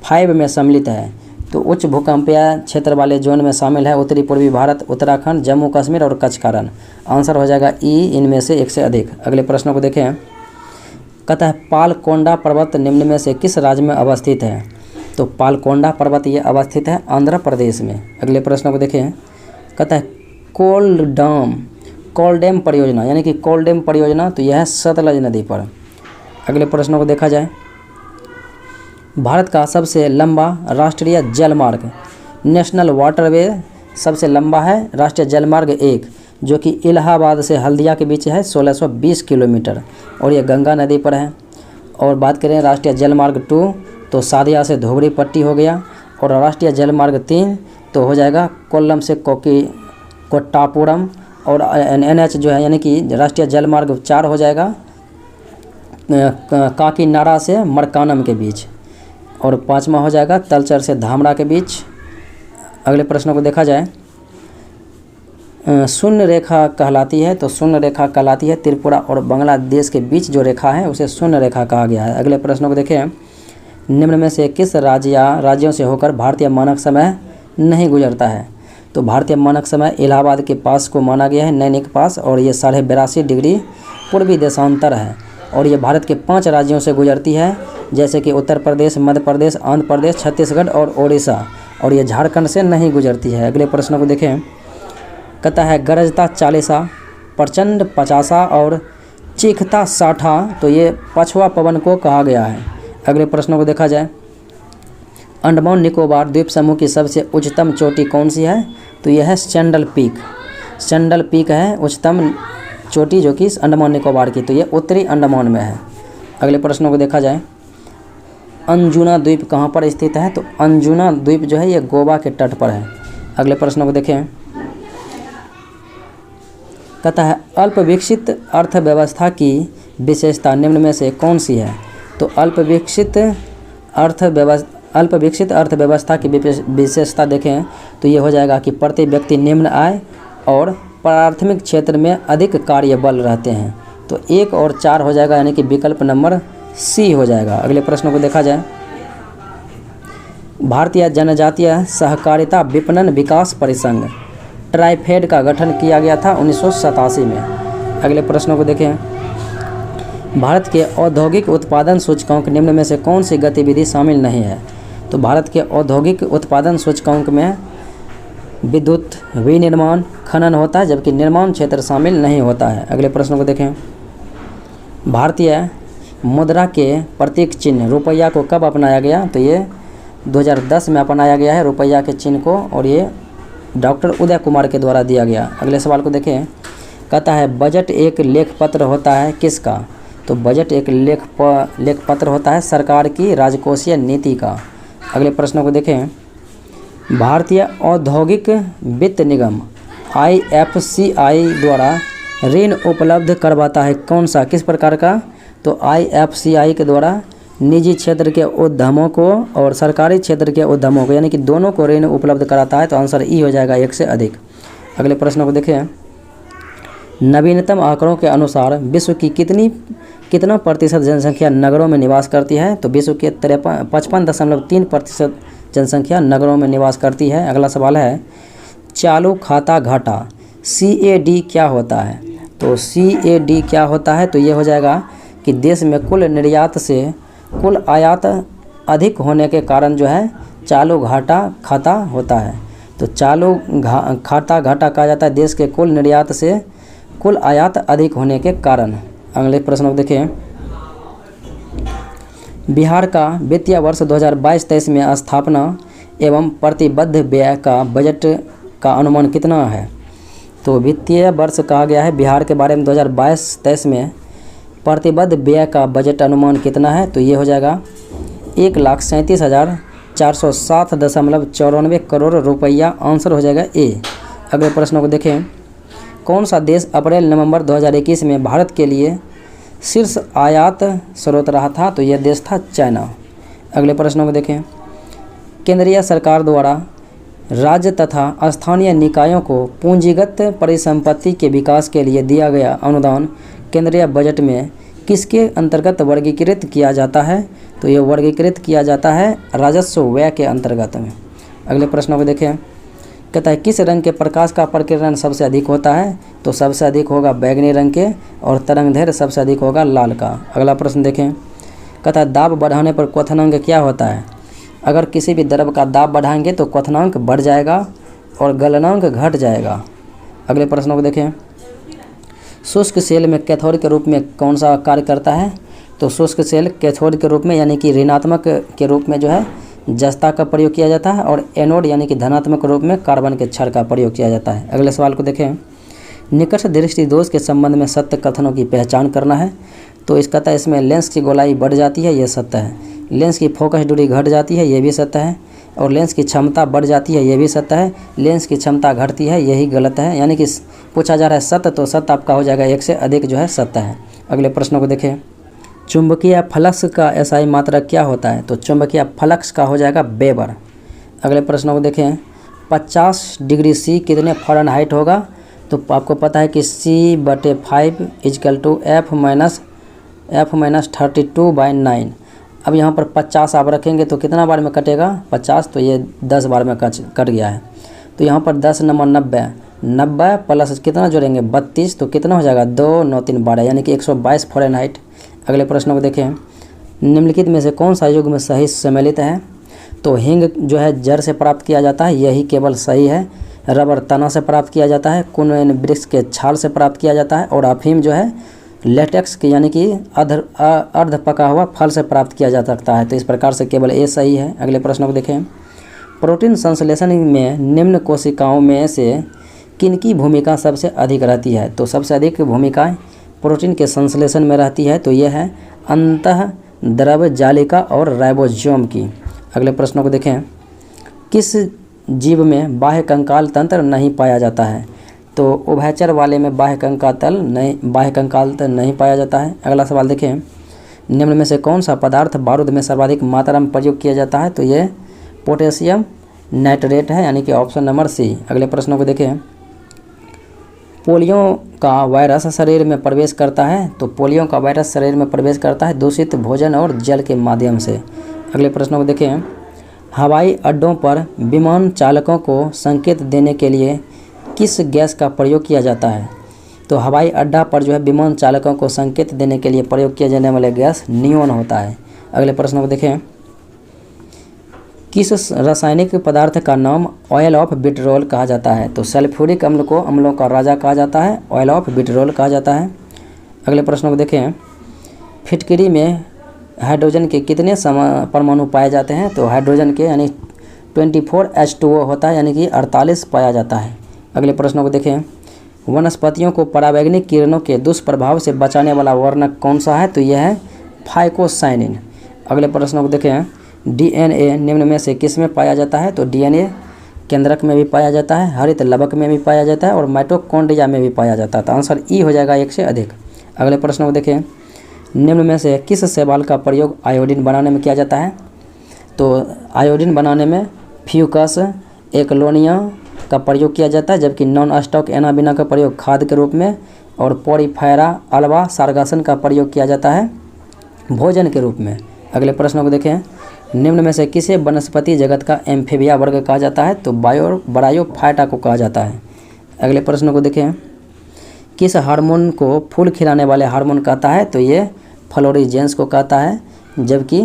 5 में सम्मिलित है? तो उच्च भूकंपीय क्षेत्र वाले जोन में शामिल है उत्तरी पूर्वी भारत, उत्तराखंड, जम्मू कश्मीर और कचकारण। आंसर हो जाएगा ई, इनमें से एक से अधिक। अगले प्रश्नों को देखें। कहता है पालकोंडा पर्वत निम्न में से किस राज्य में अवस्थित है? तो पालकोंडा पर्वत ये अवस्थित है आंध्र प्रदेश में। अगले प्रश्न को देखें। कहता है कोलडैम परियोजना यानी कि कोलडैम परियोजना तो यह है सतलज नदी पर। अगले प्रश्नों को देखा जाए। भारत का सबसे लंबा राष्ट्रीय जलमार्ग नेशनल वाटरवे सबसे लंबा है राष्ट्रीय जलमार्ग 1, जो कि इलाहाबाद से हल्दिया के बीच है 1620 किलोमीटर, और यह गंगा नदी पर है। और बात करें राष्ट्रीय जलमार्ग 2 तो सादिया से धोबरी पट्टी हो गया, और राष्ट्रीय जलमार्ग 3 तो हो जाएगा कोल्लम से कोट्टापुरम, और NH जो है यानी कि राष्ट्रीय जलमार्ग 4 हो जाएगा काकीनाडा से मरकानम के बीच, और 5वां हो जाएगा तलचर से धामरा के बीच। अगले प्रश्नों को देखा जाए। शून्य रेखा कहलाती है, तो शून्य रेखा कहलाती है त्रिपुरा और बांग्लादेश के बीच जो रेखा है उसे शून्य रेखा कहा गया है। अगले प्रश्नों को देखें। निम्न में से किस राज्य या राज्यों से होकर भारतीय मानक समय नहीं गुजरता है? तो भारतीय मानक समय इलाहाबाद के पास को माना गया है, नैनी के पास, और ये 82.5 डिग्री पूर्वी देशांतर है, और ये भारत के 5 राज्यों से गुजरती है, जैसे कि उत्तर प्रदेश, मध्य प्रदेश, आंध्र प्रदेश, छत्तीसगढ़ और ओडिशा, और ये झारखंड से नहीं गुजरती है। अगले प्रश्नों को देखें। कहता है गरजता 40, प्रचंड 50 और चीखता 60 तो ये पछुआ पवन को कहा गया है। अगले प्रश्नों को देखा जाए। अंडमान निकोबार द्वीप समूह की सबसे उच्चतम चोटी कौन सी है? तो यह है स्टैंडल पीक। स्टैंडल पीक है उच्चतम चोटी जो कि अंडमान निकोबार की, तो ये उत्तरी अंडमान में है। अगले प्रश्नों को देखा जाए। अंजुना द्वीप कहाँ पर स्थित है? तो अंजुना द्वीप जो है ये गोवा के तट पर है। अगले प्रश्नों को देखें। कहता है अल्प विकसित अर्थव्यवस्था की विशेषता निम्न में से कौन सी है? तो अल्प विकसित अर्थव्यवस्था की विशेषता देखें तो ये हो जाएगा कि प्रति व्यक्ति निम्न आय और प्राथमिक क्षेत्र में अधिक कार्य बल रहते हैं, तो 1 और 4 हो जाएगा, यानी कि विकल्प नंबर सी हो जाएगा। अगले प्रश्न को देखा जाए। भारतीय जनजातीय सहकारिता विपणन विकास परिसंघ ट्राइफेड का गठन किया गया था 1987 में। अगले प्रश्नों को देखें। भारत के औद्योगिक उत्पादन सूचकांक निम्न में से कौन सी गतिविधि शामिल नहीं है? तो भारत के औद्योगिक उत्पादन सूचकांक में विद्युत विनिर्माण खनन होता है, जबकि निर्माण क्षेत्र शामिल नहीं होता है। अगले प्रश्न को देखें। भारतीय मुद्रा के प्रतीक चिन्ह रुपया को कब अपनाया गया? तो ये 2010 में अपनाया गया है रुपया के चिन्ह को, और ये डॉक्टर उदय कुमार के द्वारा दिया गया। अगले सवाल को देखें। कहता है बजट एक लेखपत्र होता है किसका? तो बजट एक लेखपत्र होता है सरकार की राजकोषीय नीति का। अगले प्रश्न को देखें। भारतीय औद्योगिक वित्त निगम IFCI द्वारा ऋण उपलब्ध करवाता है कौन सा, किस प्रकार का? तो IFCI के द्वारा निजी क्षेत्र के उद्यमों को और सरकारी क्षेत्र के उद्यमों को, यानी कि दोनों को ऋण उपलब्ध कराता है। तो आंसर ई हो जाएगा 1 से अधिक। अगले प्रश्न को देखें। नवीनतम आंकड़ों के अनुसार विश्व की कितना प्रतिशत जनसंख्या नगरों में निवास करती है? तो विश्व के 55.3% जनसंख्या नगरों में निवास करती है। अगला सवाल है चालू खाता घाटा CAD क्या होता है? तो CAD क्या होता है? तो ये हो जाएगा कि देश में कुल निर्यात से कुल आयात अधिक होने के कारण जो है चालू खाता होता है। तो चालू खाता घाटा कहा जाता है देश के कुल निर्यात से कुल आयात अधिक होने के कारण। अगले प्रश्न को देखें। बिहार का वित्तीय वर्ष 2022-23 में स्थापना एवं प्रतिबद्ध व्यय का बजट का अनुमान कितना है? तो वित्तीय वर्ष कहा गया है बिहार के बारे में 2022-23 में प्रतिबद्ध व्यय का बजट अनुमान कितना है? तो ये हो जाएगा 1,37,407.94 करोड़ रुपया। आंसर हो जाएगा ए। अगले प्रश्न को देखें। कौन सा देश अप्रैल-नवंबर 2021 में भारत के लिए शीर्ष आयात स्रोत रहा था? तो यह देश था चाइना। अगले प्रश्न को देखें। केंद्रीय सरकार द्वारा राज्य तथा स्थानीय निकायों को पूंजीगत परिसंपत्ति के विकास के लिए दिया गया अनुदान केंद्रीय बजट में किसके अंतर्गत वर्गीकृत किया जाता है? तो यह वर्गीकृत किया जाता है राजस्व व्यय के अंतर्गत में। अगले प्रश्न को देखें। कहता है किस रंग के प्रकाश का प्रकीर्णन सबसे अधिक होता है? तो सबसे अधिक होगा बैंगनी रंग के, और तरंगदैर्घ्य सबसे अधिक होगा लाल का। अगला प्रश्न देखें। कहता है दाब बढ़ाने पर क्वथनांक क्या होता है? अगर किसी भी द्रव का दाब बढ़ाएंगे तो क्वथनांक बढ़ जाएगा और गलनांक घट जाएगा। अगले प्रश्न को देखें। शुष्क सेल में कैथोड के रूप में कौन सा कार्य करता है? तो शुष्क सेल कैथोड के रूप में यानी कि ऋणात्मक के रूप में जो है जस्ता का प्रयोग किया जाता है, और एनोड यानी कि धनात्मक रूप में कार्बन के क्षार का प्रयोग किया जाता है। अगले सवाल को देखें। निकट दृष्टि दोष के संबंध में सत्य कथनों की पहचान करना है। तो इसका कहता है इसमें लेंस की गोलाई बढ़ जाती है, यह सत्य है। लेंस की फोकस दूरी घट जाती है, यह भी सत्य है। और लेंस की क्षमता बढ़ जाती है, यह भी सत्य है। लेंस की क्षमता घटती है, यही गलत है। यानी कि पूछा जा रहा है सत्य, तो सत्य आपका हो जाएगा 1 से अधिक जो है सत्य है। अगले प्रश्नों को देखें। चुंबकीय फ्लक्स का SI मात्रक क्या होता है? तो चुंबकीय फ्लक्स का हो जाएगा वेबर। अगले प्रश्नों को देखें। 50 डिग्री C कितने फ़ारेनहाइट होगा? तो आपको पता है कि C/5 = F-32/9। अब यहाँ पर 50 आप रखेंगे तो कितना बार में कटेगा? 50, तो ये 10 बार में कट गया है। तो यहाँ पर 10 नंबर 90 प्लस कितना जोड़ेंगे 32, तो कितना हो जाएगा 2 9 3 12, यानी कि 122 फ़ारेनहाइट। अगले प्रश्न को देखें। निम्नलिखित में से कौन सा युग्म सही सम्मिलित है? तो हिंग जो है जड़ से प्राप्त किया जाता है, यही केवल सही है। रबर तना से प्राप्त किया जाता है। कुनैन वृक्ष के छाल से प्राप्त किया जाता है। और अफीम जो है लेटेक्स की यानी कि अर्ध पका हुआ फल से प्राप्त किया जा सकता है। तो इस प्रकार से केवल ए सही है। अगले प्रश्न को देखें। प्रोटीन संश्लेषण में निम्न कोशिकाओं में से किनकी भूमिका सबसे अधिक रहती है? तो सबसे अधिक भूमिकाएं प्रोटीन के संश्लेषण में रहती है, तो यह है अंतःद्रव जालिका और राइबोसोम की। अगले प्रश्नों को देखें। किस जीव में बाह्य कंकाल तंत्र नहीं पाया जाता है? तो उभयचर वाले में बाह्य कंकाल तंत्र नहीं पाया जाता है। अगला सवाल देखें। निम्न में से कौन सा पदार्थ बारूद में सर्वाधिक मात्रा में प्रयोग किया जाता है? तो ये पोटेशियम नाइट्रेट है, यानी कि ऑप्शन नंबर सी। अगले प्रश्नों को देखें। पोलियो का वायरस शरीर में प्रवेश करता है? तो पोलियो का वायरस शरीर में प्रवेश करता है दूषित भोजन और जल के माध्यम से। अगले प्रश्नों को देखें। हवाई अड्डों पर विमान चालकों को संकेत देने के लिए किस गैस का प्रयोग किया जाता है? तो हवाई अड्डा पर जो है विमान चालकों को संकेत देने के लिए प्रयोग किया जाने वाला गैस नियोन होता है। अगले प्रश्न को देखें, किस रासायनिक पदार्थ का नाम ऑयल ऑफ विट्रोल कहा जाता है? तो सल्फ्यूरिक अम्ल को अम्लों का राजा कहा जाता है, ऑयल ऑफ विट्रोल कहा जाता है। अगले प्रश्न को देखें, फिटकरी में हाइड्रोजन के कितने परमाणु पाए जाते हैं? तो हाइड्रोजन के यानी 24 H2O होता है, यानी कि 48 पाया जाता है। अगले प्रश्न को देखें, वनस्पतियों को पराबैंगनी किरणों के दुष्प्रभाव से बचाने वाला वर्णक कौन सा है? तो यह है फाइकोसाइनिन। अगले प्रश्न को देखें, DNA निम्न में से किस में पाया जाता है? तो DNA केंद्रक में भी पाया जाता है, हरित लवक में भी पाया जाता है और माइटोकॉन्ड्रिया में भी पाया जाता है। तो आंसर ई हो जाएगा 1 से अधिक। अगले प्रश्न को देखें, निम्न में से किस शैवाल का प्रयोग आयोडीन बनाने में किया जाता है? तो आयोडीन बनाने में फ्यूकस एक्लोनिया का प्रयोग किया जाता है, जबकि नॉन स्टॉक एनाबिना का प्रयोग खाद के रूप में और पोरीफेरा अल्वा सार्गासन का प्रयोग किया जाता है भोजन के रूप में। अगले प्रश्न को देखें, निम्न में से किसे वनस्पति जगत का एम्फीबिया वर्ग कहा जाता है? तो ब्रायोफाइटा को कहा जाता है। अगले प्रश्न को देखें, किस हार्मोन को फूल खिलाने वाले हार्मोन कहता है? तो ये फ्लोरिजेंस को कहता है, जबकि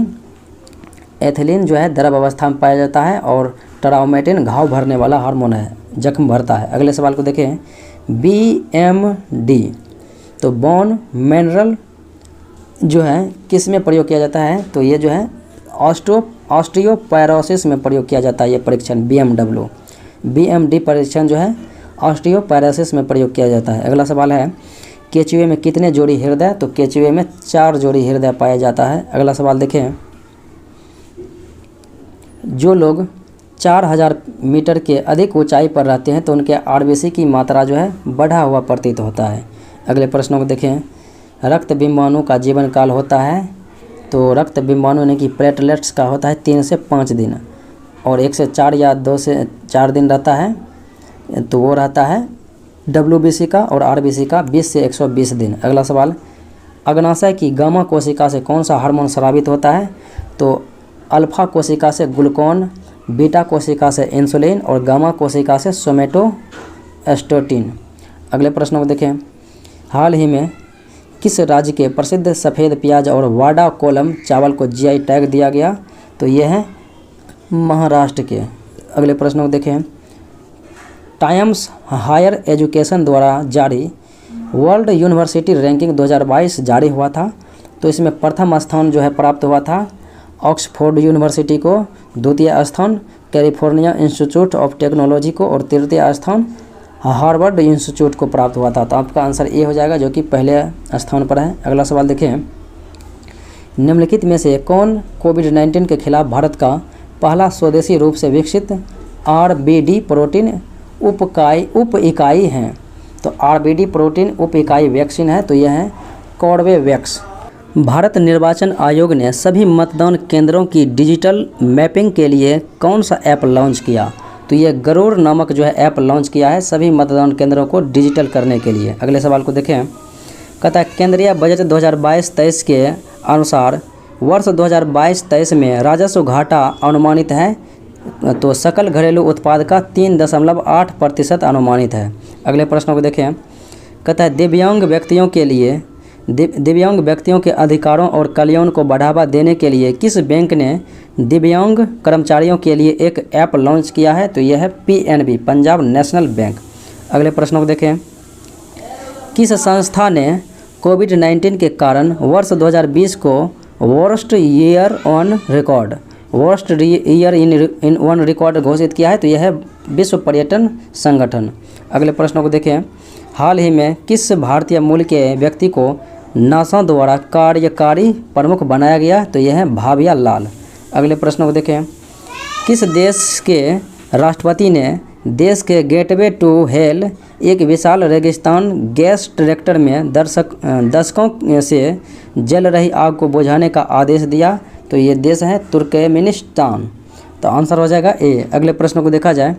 एथिलीन जो है द्रव अवस्था में पाया जाता है और ट्राउमेटिन घाव भरने वाला हार्मोन है, जख्म भरता है। अगले सवाल को देखें, BMD तो बोन मिनरल जो है किस में प्रयोग किया जाता है? तो ये जो है ऑस्टियोपोरोसिस में प्रयोग किया जाता है। ये परीक्षण BMD परीक्षण जो है ऑस्टियोपोरोसिस में प्रयोग किया जाता है। अगला सवाल है, केचुए में कितने जोड़ी हृदय? तो केचुए में 4 जोड़ी हृदय पाया जाता है। अगला सवाल देखें, जो लोग 4000 मीटर के अधिक ऊंचाई पर रहते हैं तो उनके RBC की मात्रा जो है बढ़ा हुआ प्रतीत होता है। अगले प्रश्नों को देखें, रक्त बिंबाणु का जीवन काल होता है? तो रक्त बिंबाणु यानी कि प्लेटलेट्स का होता है 3 से 5 दिन और 1 से 4 या 2 से 4 दिन रहता है, तो वो रहता है WBC का, और RBC का 20 से 120 दिन। अगला सवाल, अग्नाशय की गामा कोशिका से कौन सा हार्मोन स्रावित होता है? तो अल्फा कोशिका से ग्लूकोन, बीटा कोशिका से इंसुलिन और गामा कोशिका से सोमेटोस्टेटिन। अगले प्रश्न को देखें, हाल ही में किस राज्य के प्रसिद्ध सफ़ेद प्याज और वाडा कोलम चावल को GI टैग दिया गया? तो ये है महाराष्ट्र के। अगले प्रश्न को देखें, टाइम्स हायर एजुकेशन द्वारा जारी वर्ल्ड यूनिवर्सिटी रैंकिंग 2022 जारी हुआ था, तो इसमें प्रथम स्थान जो है प्राप्त हुआ था ऑक्सफोर्ड यूनिवर्सिटी को, द्वितीय स्थान कैलिफोर्निया इंस्टीट्यूट ऑफ टेक्नोलॉजी को और तृतीय स्थान हार्वर्ड इंस्टीट्यूट को प्राप्त हुआ था। तो आपका आंसर ए हो जाएगा, जो कि पहले स्थान पर है। अगला सवाल देखें, निम्नलिखित में से कौन कोविड-19 के खिलाफ भारत का पहला स्वदेशी रूप से विकसित RBD प्रोटीन उप इकाई है? तो RBD प्रोटीन उप इकाई वैक्सीन है, तो यह है कॉर्बेवैक्स। भारत निर्वाचन आयोग ने सभी मतदान केंद्रों की डिजिटल मैपिंग के लिए कौन सा ऐप लॉन्च किया? तो ये गरुड़ नामक जो है ऐप लॉन्च किया है सभी मतदान केंद्रों को डिजिटल करने के लिए। अगले सवाल को देखें, कहता है केंद्रीय बजट 2022-23 के अनुसार वर्ष 2022-23 में राजस्व घाटा अनुमानित है, तो सकल घरेलू उत्पाद का 3.8% अनुमानित है। अगले प्रश्न को देखें, कहता है दिव्यांग व्यक्तियों के अधिकारों और कल्याण को बढ़ावा देने के लिए किस बैंक ने दिव्यांग कर्मचारियों के लिए एक ऐप लॉन्च किया है? तो यह है PNB पंजाब नेशनल बैंक। अगले प्रश्न को देखें, किस संस्था ने कोविड-19 के कारण वर्ष 2020 को worst year in one record घोषित किया है? तो यह है विश्व पर्यटन संगठन। अगले प्रश्न को देखें, हाल ही में किस भारतीय मूल के व्यक्ति को नासा द्वारा कार्यकारी प्रमुख बनाया गया? तो यह है भाविया लाल। अगले प्रश्न को देखें, किस देश के राष्ट्रपति ने देश के गेटवे टू हेल एक विशाल रेगिस्तान गैस रिएक्टर में दशकों से जल रही आग को बुझाने का आदेश दिया? तो ये देश है तुर्कमेनिस्तान। तो आंसर हो जाएगा ए। अगले प्रश्न को देखा जाए,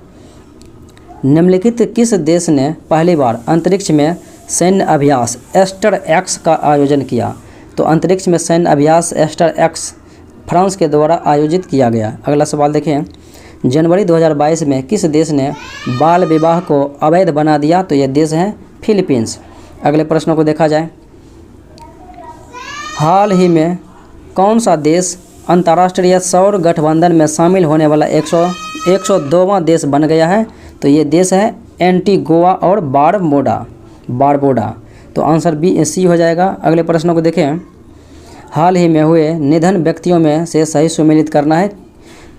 निम्नलिखित किस देश ने पहली बार अंतरिक्ष में सैन्य अभ्यास एस्टर एक्स का आयोजन किया? तो अंतरिक्ष में सैन्य अभ्यास एस्टर एक्स फ्रांस के द्वारा आयोजित किया गया। अगला सवाल देखें, जनवरी 2022 में किस देश ने बाल विवाह को अवैध बना दिया? तो यह देश है फिलीपींस। अगले प्रश्नों को देखा जाए, हाल ही में कौन सा देश अंतर्राष्ट्रीय सौर गठबंधन में शामिल होने वाला 102वां देश बन गया है? तो ये देश है एंटीगुआ और बारबोडा। तो आंसर बी सी हो जाएगा। अगले प्रश्नों को देखें, हाल ही में हुए निधन व्यक्तियों में से सही सुमेलित करना है।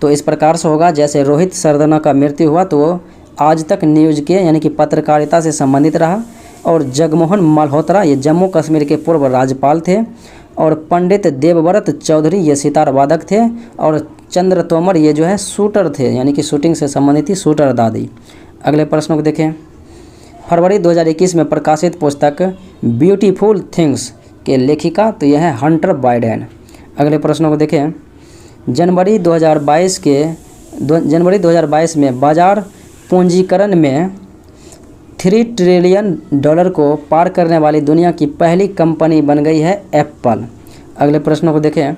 तो इस प्रकार से होगा, जैसे रोहित सरदना का मृत्यु हुआ तो वो आज तक न्यूज़ के यानी कि पत्रकारिता से संबंधित रहा, और जगमोहन मल्होत्रा ये जम्मू कश्मीर के पूर्व राज्यपाल थे, और पंडित देवव्रत चौधरी ये सितार वादक थे, और चंद्र तोमर ये जो है शूटर थे, यानी कि शूटिंग से संबंधित थी, शूटर दादी। अगले प्रश्नों को देखें, फरवरी 2021 में प्रकाशित पुस्तक ब्यूटीफुल थिंग्स के लेखिका तो यह है हंटर बाइडेन। अगले प्रश्नों को देखें, जनवरी 2022 में बाजार पूंजीकरण में $3 ट्रिलियन को पार करने वाली दुनिया की पहली कंपनी बन गई है एप्पल। अगले प्रश्नों को देखें,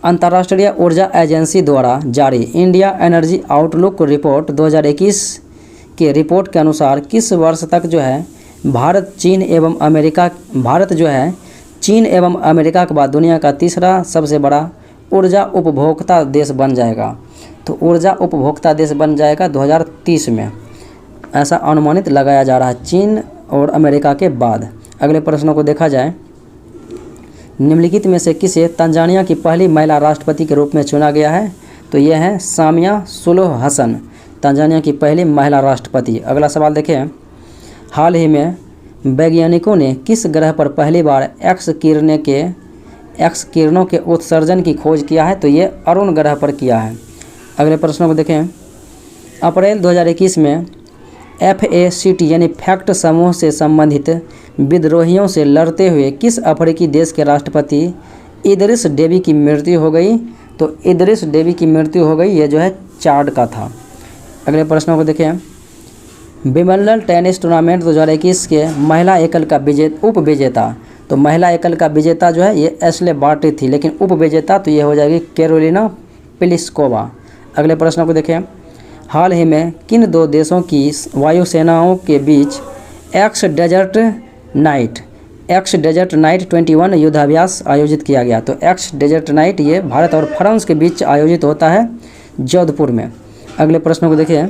अंतर्राष्ट्रीय ऊर्जा एजेंसी द्वारा जारी इंडिया एनर्जी आउटलुक रिपोर्ट 2021 के रिपोर्ट के अनुसार किस वर्ष तक जो है भारत चीन एवं अमेरिका के बाद दुनिया का तीसरा सबसे बड़ा ऊर्जा उपभोक्ता देश बन जाएगा? तो ऊर्जा उपभोक्ता देश बन जाएगा 2030 में, ऐसा अनुमानित लगाया जा रहा है, चीन और अमेरिका के बाद। अगले प्रश्नों को देखा जाए, निम्नलिखित में से किसे तंजानिया की पहली महिला राष्ट्रपति के रूप में चुना गया है? तो यह है सामिया सुलूह हसन, तंजानिया की पहली महिला राष्ट्रपति। अगला सवाल देखें, हाल ही में वैज्ञानिकों ने किस ग्रह पर पहली बार एक्स किरणों के उत्सर्जन की खोज किया है? तो ये अरुण ग्रह पर किया है। अगले प्रश्नों को देखें, अप्रैल 2021 में FACT यानी फैक्ट समूह से संबंधित विद्रोहियों से लड़ते हुए किस अफ्रीकी देश के राष्ट्रपति इदरिस डेबी की मृत्यु हो गई? तो इदरिस डेबी की मृत्यु हो गई, ये जो है चाड का था। अगले प्रश्नों को देखें, विंबलडन टेनिस टूर्नामेंट 2021 के महिला एकल का उपविजेता, तो महिला एकल का विजेता जो है ये एशले बार्टी थी, लेकिन उपविजेता तो ये हो जाएगी कैरोलिना प्लिस्कोवा। अगले प्रश्नों को देखें, हाल ही में किन दो देशों की वायुसेनाओं के बीच एक्स डेजर्ट नाइट 21 युद्धाभ्यास आयोजित किया गया? तो एक्स डेजर्ट नाइट ये भारत और फ्रांस के बीच आयोजित होता है जोधपुर में। अगले प्रश्नों को देखें,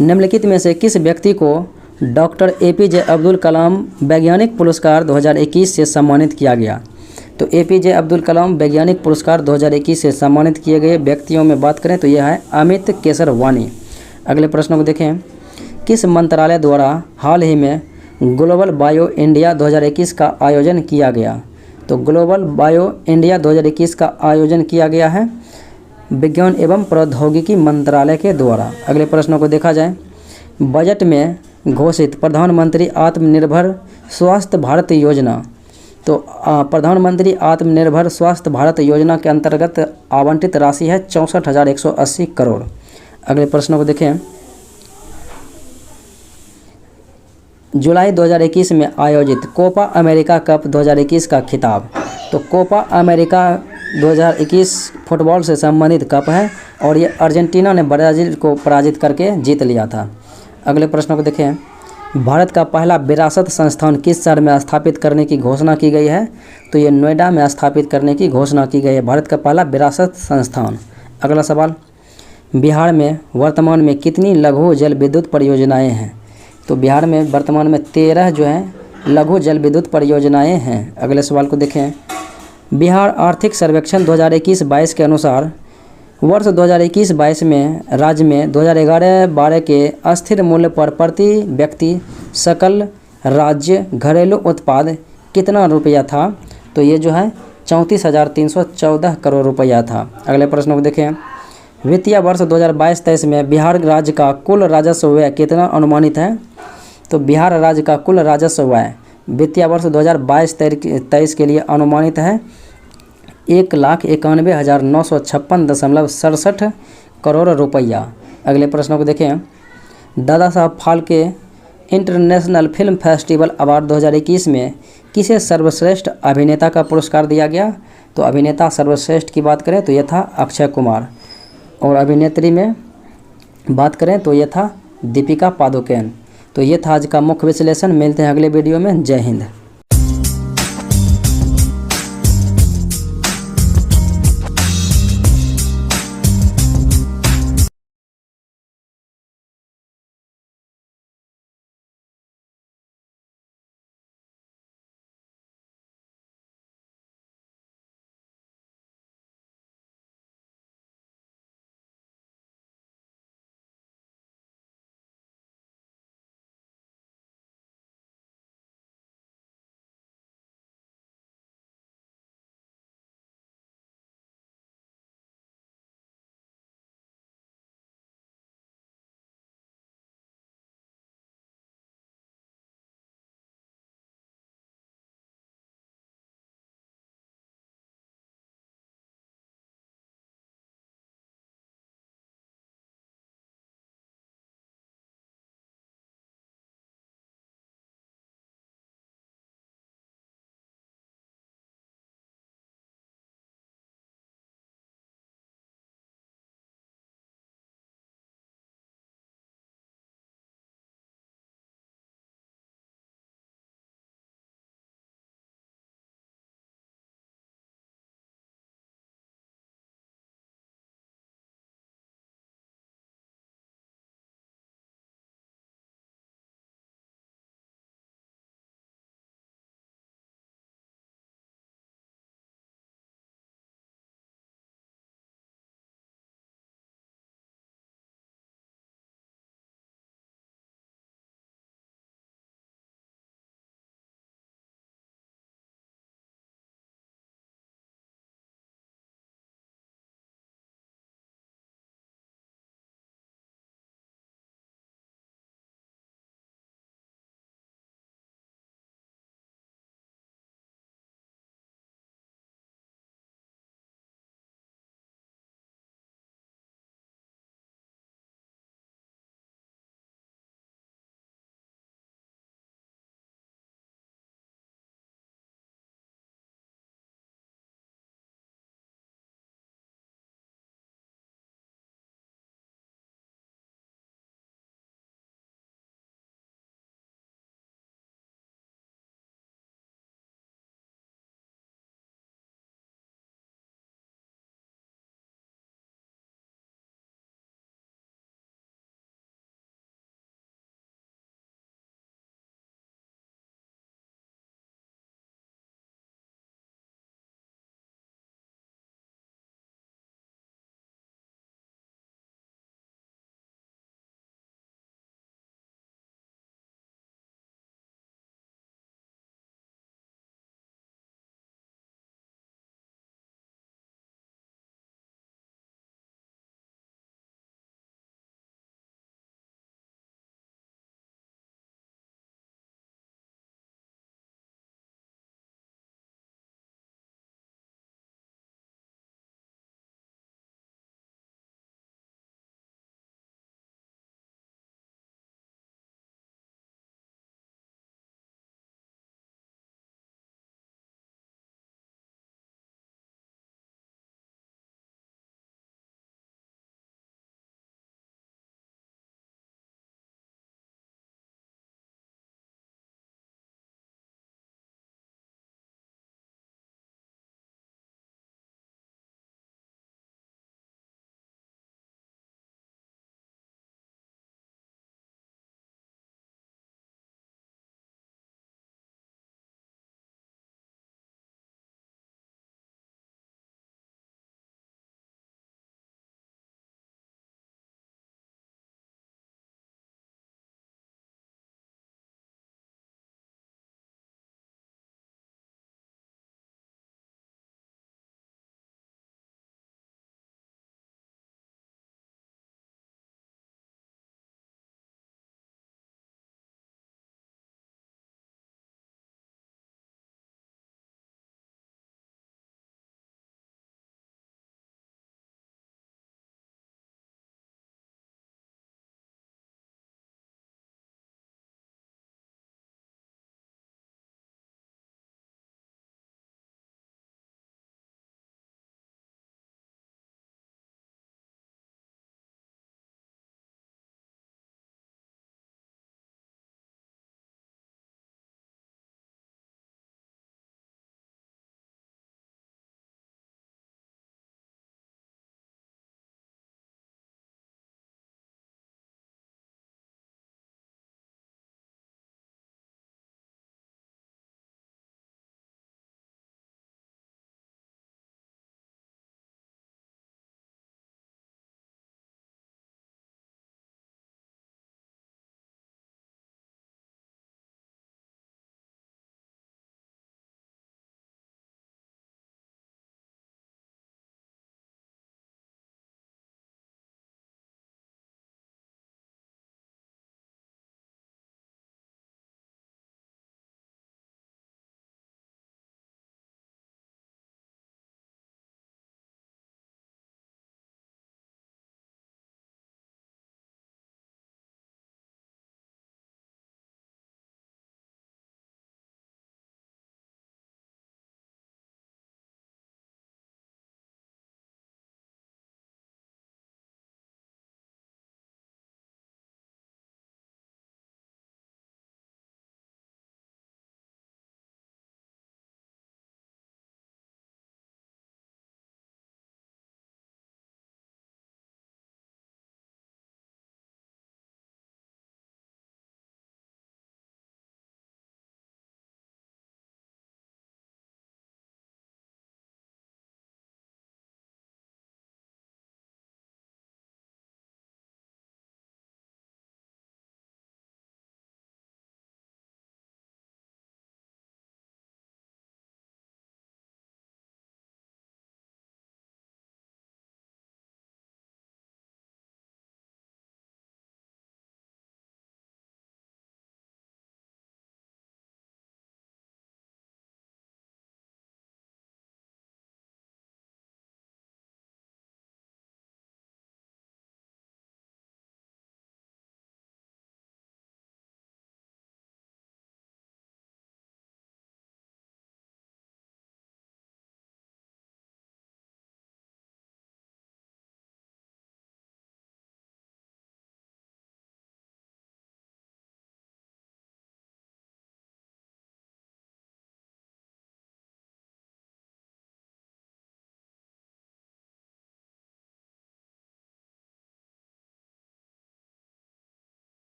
निम्नलिखित में से किस व्यक्ति को डॉक्टर APJ अब्दुल कलाम वैज्ञानिक पुरस्कार 2021 से सम्मानित किया गया? तो APJ अब्दुल कलाम वैज्ञानिक पुरस्कार 2021 से सम्मानित किए गए व्यक्तियों में बात करें तो यह है अमित केसरवानी। अगले प्रश्नों को देखें, किस मंत्रालय द्वारा हाल ही में ग्लोबल बायो इंडिया 2021 का आयोजन किया गया? तो ग्लोबल बायो इंडिया 2021 का आयोजन किया गया है विज्ञान एवं प्रौद्योगिकी मंत्रालय के द्वारा। अगले प्रश्नों को देखा जाए, बजट में घोषित प्रधानमंत्री आत्मनिर्भर स्वास्थ्य भारत योजना, तो प्रधानमंत्री आत्मनिर्भर स्वास्थ्य भारत योजना के अंतर्गत आवंटित राशि है 64,180 करोड़। अगले प्रश्नों को देखें, जुलाई 2021 में आयोजित कोपा अमेरिका कप 2021 का खिताब, तो कोपा अमेरिका 2021 फुटबॉल से संबंधित कप है और ये अर्जेंटीना ने ब्राज़ील को पराजित करके जीत लिया था। अगले प्रश्नों को देखें, भारत का पहला विरासत संस्थान किस शहर में स्थापित करने की घोषणा की गई है? तो ये नोएडा में स्थापित करने की घोषणा की गई है, भारत का पहला विरासत संस्थान। अगला सवाल, बिहार में वर्तमान में कितनी लघु जल विद्युत परियोजनाएँ हैं? तो बिहार में वर्तमान में 13 जो है लघु जल विद्युत परियोजनाएँ हैं। अगले सवाल को देखें, बिहार आर्थिक सर्वेक्षण 2021-22 के अनुसार वर्ष 2021-22 में राज्य में 2011-12 के अस्थिर मूल्य पर प्रति व्यक्ति सकल राज्य घरेलू उत्पाद कितना रुपया था? तो ये जो है 34,314 करोड़ रुपया था। अगले प्रश्न को देखें, वित्तीय वर्ष 2022-23 में बिहार राज्य का कुल राजस्व व्यय कितना अनुमानित है? तो बिहार राज्य का कुल राजस्व व्यय वित्तीय वर्ष 2022-23 के लिए अनुमानित है 1,91,956.67 करोड़ रुपया। अगले प्रश्नों को देखें, Dada Saheb Phalke international film festival award 2021 में किसे सर्वश्रेष्ठ अभिनेता का पुरस्कार दिया गया? तो अभिनेता सर्वश्रेष्ठ की बात करें तो यह था अक्षय कुमार, और अभिनेत्री में बात करें तो यह था दीपिका पादुकोण। तो ये था आज का मुख्य विश्लेषण। मिलते हैं अगले वीडियो में। जय हिंद।